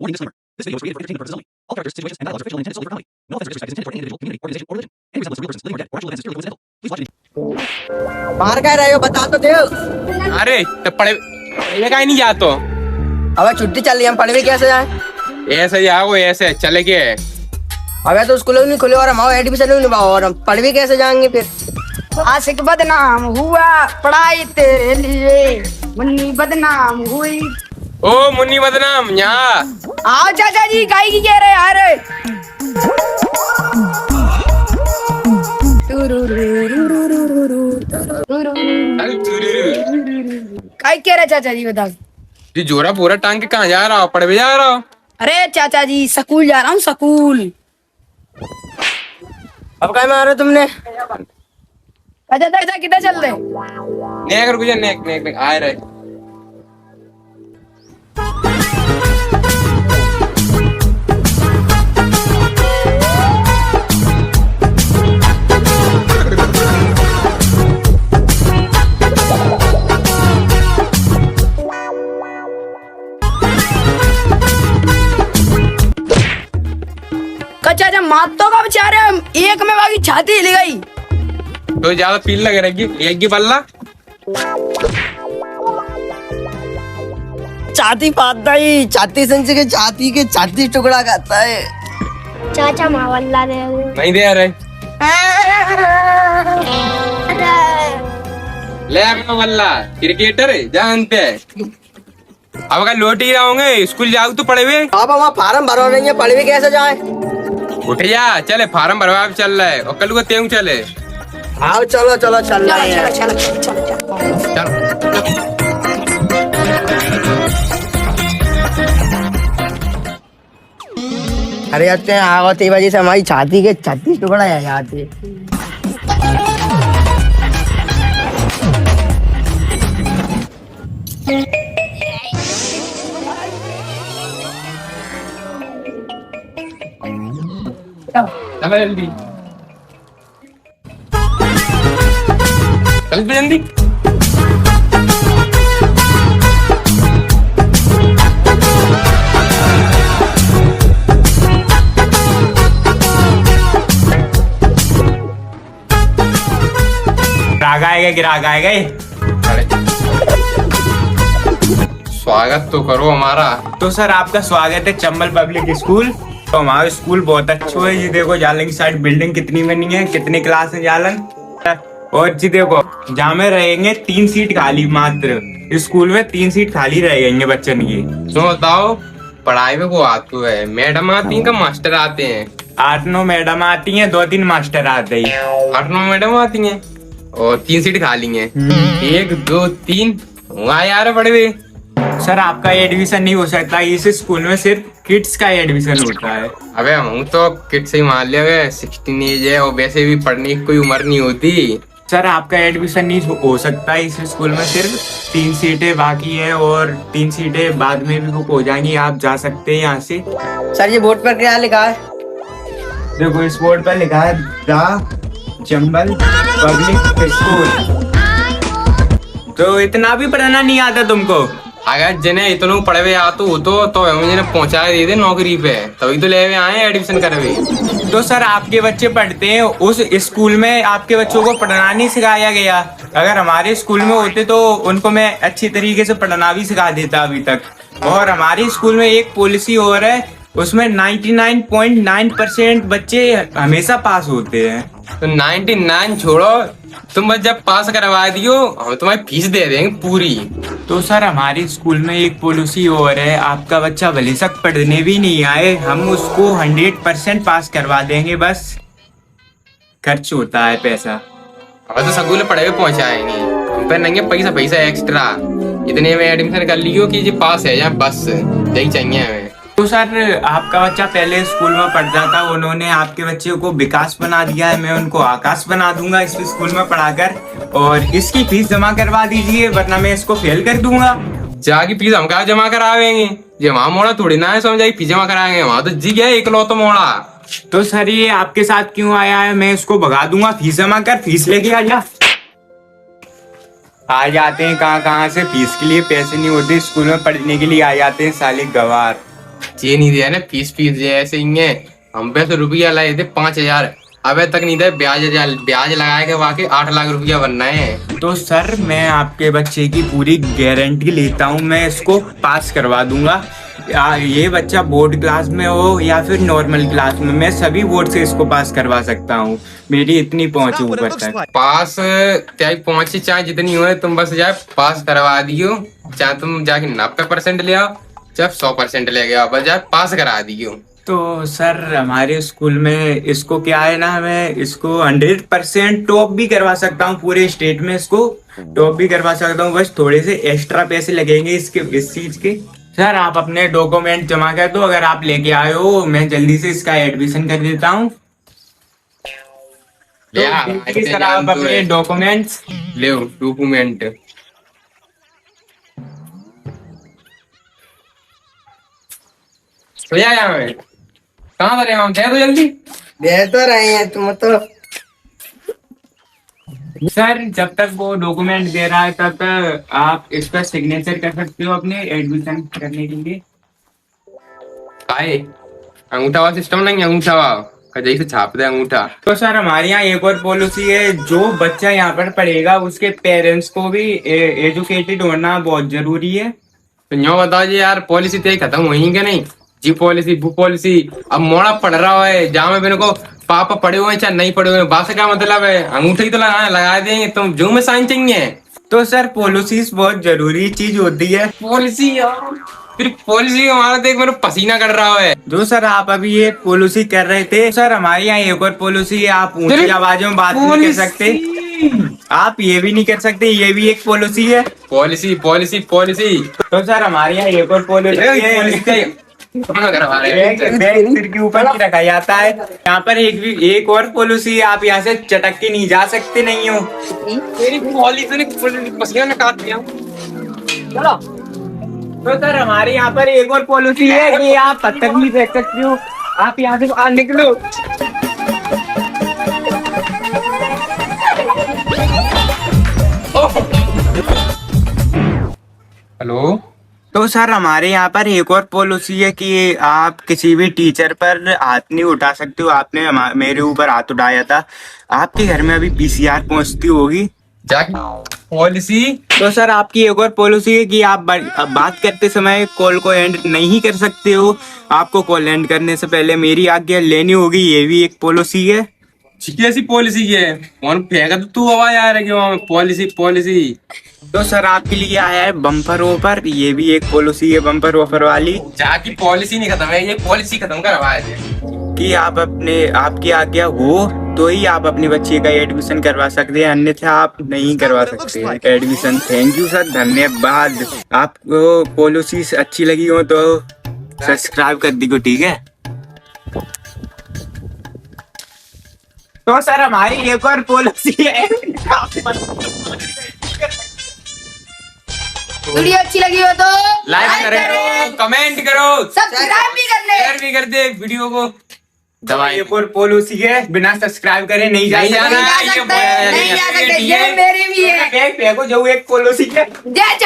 Warning disclaimer. This video was created for entertainment purposes only. All characters, situations, and dialogues are fictional and intended solely for comedy. No offensive disrespect is intended for any individual, community, organization, or religion. Any resemblance to real persons, living or dead, or actual events is purely coincidental. Please watch it. बाहर कह रहे हो बता तो दे। अरे तो पढ़े का ही नहीं जातो। अबे छुट्टी चल रही है, हम पढ़ भी कैसे जाए? ऐसे जाओ, ऐसे चले के। अबे तो स्कूल नहीं खुले और हमारा एडमिशन नहीं हुआ और हम पढ़ भी कैसे जाएंगे फिर? आशिक बदनाम हुआ पढ़ाई तेरे लिए, मुन्नी बदनाम हुई। ओ मुन्नी बदनाम यहाँ आओ चाचा जी, काई की कह रहे यार? काई कह रहे चाचा जी, बताओ। जी जोरा पूरा टांग के कहाँ जा रहा हो? पढ़ भी जा रहा हो? अरे चाचा जी, स्कूल जा रहा हूँ, स्कूल। अब क्या मारा तुमने? अच्छा चाचा किधर चल रहे? नेक रुक जा, नेक नेक नेक आ रहे। चाचा मातो का बेचारे एक में बाकी छाती हिल गई। तो ज्यादा पील लग रही एक की बल्ला छाती पाता ही छाती संच के छाती टुकड़ा खाता है। चाचा मावल्ला दे नहीं दे रहे। ले अपना बल्ला क्रिकेटर जानते अब अगर लौट ही रहोगे स्कूल जाओ तो पढ़े हुए। अब वहाँ फार्म भरो नहीं है, पढ़ भी कैसे जाए? उठ जा, चले फार्म भरवा चल रहा है और कल को तेऊ चले। आओ चलो चलो चल रहा है। चल अरे अच्छे आगोती वजह से हमारी छाती के 36 टुकड़ा है जाते। चल जल्दी, चल जल्दी। ग्राहक आएगा, ग्राहक आएगा। स्वागत तो करो हमारा। तो सर आपका स्वागत है चंबल पब्लिक स्कूल। तो हमारा स्कूल बहुत अच्छा है। ये देखो जालन की साइड बिल्डिंग कितनी बनी है, कितने क्लास है जालन। और जी देखो जहाँ में रहेंगे 3 सीट खाली, मात्र स्कूल में 3 सीट खाली रहेंगे बच्चन की। तो बताओ पढ़ाई में को आती है? मैडम आती हैं का मास्टर आते हैं? 8-9 मैडम आती हैं, 2-3 मास्टर आते हैं। 8-9 मैडम आती हैं और 3 सीट खाली हैं। 1 2 3 वहाँ यार पढ़े हुए। सर आपका एडमिशन नहीं हो सकता, इस स्कूल में सिर्फ किड्स का एडमिशन होता है। अबे हम तो किड्स ही मान लिया, 16 एज है और वैसे भी पढ़ने की कोई उम्र नहीं होती। सर आपका एडमिशन नहीं हो सकता, इस स्कूल में सिर्फ 3 सीटें बाकी है और 3 सीटें बाद में भी बुक हो जाएंगी, आप जा सकते हैं यहाँ से। सर ये बोर्ड पर क्या लिखा है? देखो इस बोर्ड पर लिखा है द चंबल पब्लिक स्कूल। तो इतना भी पढ़ना नहीं आता तुमको? अगर जिन्हें इतना पढ़े हुए आते हो तो मुझे पहुंचा दे दे नौकरी पे, तभी तो ले हुए आए एडमिशन करे हुए। तो सर आपके बच्चे पढ़ते हैं उस स्कूल में, आपके बच्चों को पढ़ना नहीं सिखाया गया। अगर हमारे स्कूल में होते तो उनको मैं अच्छी तरीके से पढ़ना भी सिखा देता अभी तक। और हमारे स्कूल में एक पॉलिसी और है, उसमें 99.9% बच्चे हमेशा पास होते हैं। तो 99 छोड़ो, तुम बस जब पास करवा दियो हम तुम्हारी फीस दे देंगे पूरी। तो सर हमारे स्कूल में एक पॉलिसी और है, आपका बच्चा भले तक पढ़ने भी नहीं आए, हम उसको 100% पास करवा देंगे, बस खर्च होता है पैसा। अब तो स्कूल पढ़े हुए पहुंचाएंगे, हम पे नहीं पैसा पैसा एक्स्ट्रा। इतने में एडमिशन कर लियो कि ये पास है या बस यही चाहिए हमें। तो सर आपका बच्चा पहले स्कूल में पढ़ता था, उन्होंने आपके बच्चे को विकास बना दिया है, मैं उनको आकाश बना दूंगा इस स्कूल में पढ़ाकर। और इसकी फीस जमा करवा दीजिए वरना मैं इसको फेल कर दूंगा। जाके फीस हम कहा जमा करावेंगे? ये वहाँ मोड़ा थोड़ी ना है समझाई फीस जमा कराएंगे, वहाँ तो जी गया इकलौता मोड़ा। तो सर ये आपके साथ क्यों आया है? मैं इसको भगा दूंगा, फीस जमा कर, फीस लेके आ जा। आ जाते हैं कहाँ कहाँ से, फीस के लिए पैसे नहीं होते, स्कूल में पढ़ने के लिए आ जाते हैं साले गवार। ये नहीं दिया ना फीस जैसे ही है। हम पे तो रुपया लाए थे 5,000, अबे तक नहीं दे। ब्याज लगा के वाकई 8 लाख रुपया बनना है। तो सर मैं आपके बच्चे की पूरी गारंटी लेता हूँ, मैं इसको पास करवा दूंगा। ये बच्चा बोर्ड क्लास में हो या फिर नॉर्मल क्लास में, मैं सभी बोर्ड से इसको पास करवा सकता हूँ। मेरी इतनी पहुंच है ऊपर तक। पास चाहे पहुंची चाहे जितनी हो, तुम बस जाए पास करवा दियो। चाहे तुम जाके 90% ले आओ, चाहे 100% ले आओ, बस जाए पास करा दियो। तो सर हमारे स्कूल में इसको क्या है ना, मैं इसको 100% टॉप भी करवा सकता हूँ। पूरे स्टेट में इसको टॉप भी करवा सकता हूँ। बस थोड़े से एक्स्ट्रा पैसे लगेंगे इसके, इस चीज के। सर आप अपने डॉक्यूमेंट जमा कर दो, अगर आप लेके आए हो मैं जल्दी से इसका एडमिशन कर देता हूँ। तो सर आप अपने डॉक्यूमेंट्स ले डॉक्यूमेंट। कहाँ पर हम थे तो जल्दी दे तो रहे हैं तुम तो। सर जब तक वो डॉक्यूमेंट दे रहा है तब तक आप इस पर सिग्नेचर कर सकते हो अपने एडमिशन करने के लिए। आए अंगूठा वाला सिस्टम नहीं, अंगूठा कहीं से छाप दे अंगूठा। तो सर हमारे यहाँ एक और पॉलिसी है, जो बच्चा यहाँ पर पढ़ेगा उसके पेरेंट्स को भी एजुकेटेड होना बहुत जरूरी है। तो यूँ बताओ जी यार, पॉलिसी तो खत्म हुई क्या नहीं? जी पॉलिसी वो पॉलिसी अब मोड़ा पढ़ रहा है, जहाँ में मेरे को पापा पढ़े हुए हैं चाहे नहीं पढ़े हुए हैं, बात से क्या मतलब है? अंगूठे ही तो लगा देंगे, तुम जो में साइन चाहिए। तो सर पॉलिसीज बहुत जरूरी चीज होती है। पॉलिसी फिर पॉलिसी हमारा देख मेरे पसीना कर रहा है। जो सर आप अभी ये पॉलिसी कर रहे थे, सर हमारे यहाँ एक और पॉलिसी है, आप ऊंची आवाज में बात नहीं कर सकते, आप ये भी नहीं कर सकते, ये भी एक पॉलिसी है। Policy policy policy. तो सर हमारे यहाँ एक और पॉलिसी है, बैग सिर के ऊपर नहीं रखा जाता है। यहाँ पर एक और पॉलिसी है, आप यहाँ से चटक के नहीं जा सकते नहीं हो। मेरी पॉलिसी ने पसीना काट दिया। चलो तो सर हमारे यहाँ पर एक और पॉलिसी है कि आप पत्थर नहीं फेंक सकते हो, आप यहाँ से बाहर निकलो। हेलो। तो सर हमारे यहाँ पर एक और पॉलिसी है कि आप किसी भी टीचर पर हाथ नहीं उठा सकते हो। आपने मेरे ऊपर हाथ उठाया था, आपके घर में अभी पीसीआर पहुँचती होगी पॉलिसी। तो सर आपकी एक और पॉलिसी है कि आप बात करते समय कॉल को एंड नहीं कर सकते हो, आपको कॉल एंड करने से पहले मेरी आज्ञा लेनी होगी, ये भी एक पॉलिसी है। कैसी पॉलिसी है? कौन फेंका तो तू आवाज आ रही है पॉलिसी पॉलिसी। तो सर आपके लिए आया है बम्पर ऑफर, ये भी एक पॉलिसी है बम्पर ऑफर वाली। जाकी पॉलिसी नहीं खत्म है, ये पॉलिसी खत्म करवाया है कि आप आपकी आज्ञा हो तो ही आप अपने बच्चे का एडमिशन करवा सकते हैं, अन्यथा आप नहीं करवा सकते हैं एडमिशन। थैंक यू सर, धन्यवाद। आपको पॉलिसी अच्छी लगी हो तो सब्सक्राइब कर दीजिए, ठीक है। तो सर हमारी एक और पॉलिसी है। वीडियो अच्छी लगी हो तो लाइक करो, कमेंट करो, सब्सक्राइब भी कर ले। शेयर भी कर दे वीडियो को। दवाई एक और पॉलिसी है, बिना सब्सक्राइब करे नहीं नहीं जाना। जाना, नहीं जा सकते, ये मेरी भी है। बैग फेंको, जो एक पॉलिसी है।